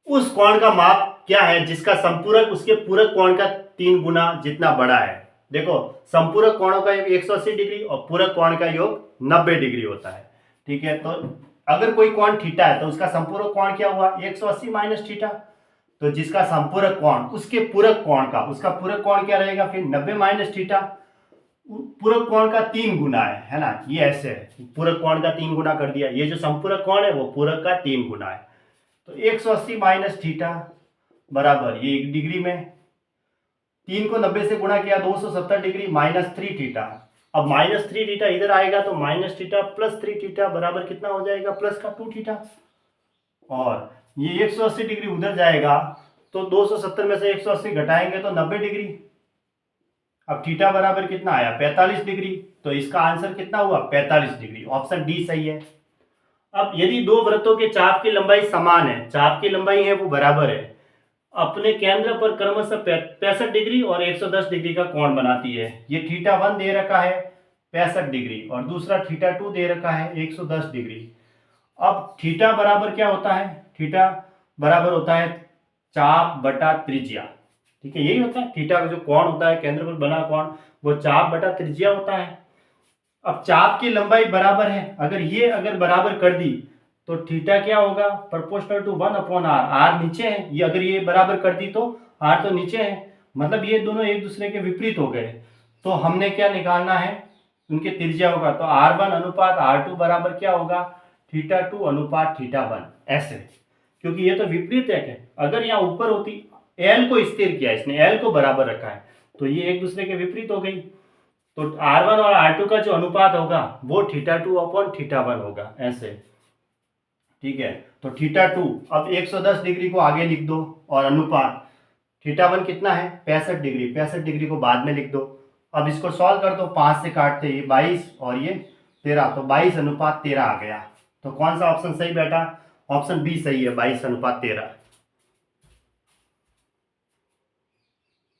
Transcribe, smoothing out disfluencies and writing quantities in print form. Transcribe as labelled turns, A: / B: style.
A: उस कोण का माप क्या है जिसका संपूरक उसके पूरक कोण का 3 गुना जितना बड़ा है। देखो, संपूरक कोणों का योग 180 डिग्री और पूरक कोण का योग 90 डिग्री होता है। ठीक है, तो अगर कोई कोण थीटा है तो उसका संपूरक कोण क्या हुआ, 180 माइनस थीटा। तो जिसका संपूरक कोण उसके पूरक कोण का, उसका पूरक कोण क्या रहेगा फिर 90 माइनस थीटा। पूरक कोण का 3 गुना है ना, ये ऐसे है, पूरक कोण का 3 गुना कर दिया। ये जो संपूरक कोण है वो पूरक का 3 गुना है। तो 180 माइनस थीटा बराबर ये 1 डिग्री में 3 को 90 से गुणा किया 270 डिग्री माइनस 3 थीटा। अब माइनस 3 थीटा इधर आएगा तो माइनस थीटा प्लस 3 थीटा बराबर कितना हो जाएगा, प्लस का 2 थीटा। और ये 180 डिग्री उधर जाएगा तो 270 में से 180 घटाएंगे तो 90 डिग्री। अब थीटा बराबर कितना आया, 45 डिग्री। तो इसका आंसर कितना हुआ, 45 डिग्री। ऑप्शन डी सही है। अब यदि दो वृत्तों के चाप की लंबाई समान है, चाप की लंबाई है वो बराबर है, अपने केंद्र पर क्रमशः 65 डिग्री और 110 डिग्री का कोण बनाती है। ये थीटा 1 दे रखा है 65 डिग्री और दूसरा थीटा 2 दे रखा है 110 डिग्री। अब थीटा बराबर क्या होता है, थीटा बराबर होता है चाप बटा त्रिज्या। ठीक है, यही होता है थीटा का जो कोण होता है, केंद्र पर बना कोण, वो चाप बटा त्रिज्या होता है। अब चाप की लंबाई बराबर है, अगर बराबर कर दी तो थीटा क्या होगा, proportional to 1 upon R. R नीचे है, ये अगर ये बराबर कर दी तो आर तो नीचे है, मतलब ये दोनों एक दूसरे के विपरीत हो गए। तो हमने क्या निकालना है, उनके त्रिज्या होगा। तो R1 अनुपात R2 बराबर क्या होगा, थीटा 2 अनुपात थीटा 1, ऐसे। क्योंकि ये तो विपरीत है। अगर यहाँ ऊपर होती, L को स्थिर किया इसने, L को बराबर रखा है, तो ये एक दूसरे के विपरीत हो गई। तो R1 और R2 का जो अनुपात होगा वो थीटा 2 अपॉन थीटा 1 होगा, ऐसे। ठीक है, तो थीटा 2 अब 110 डिग्री को आगे लिख दो और अनुपात थीटा 1 कितना है 65 डिग्री, 65 डिग्री को बाद में लिख दो। अब इसको सॉल्व कर दो, 5 से काटते ये 22 और ये 13, तो 22 अनुपात 13 आ गया। तो कौन सा ऑप्शन सही बैठा, ऑप्शन बी सही है, 22 अनुपात 13।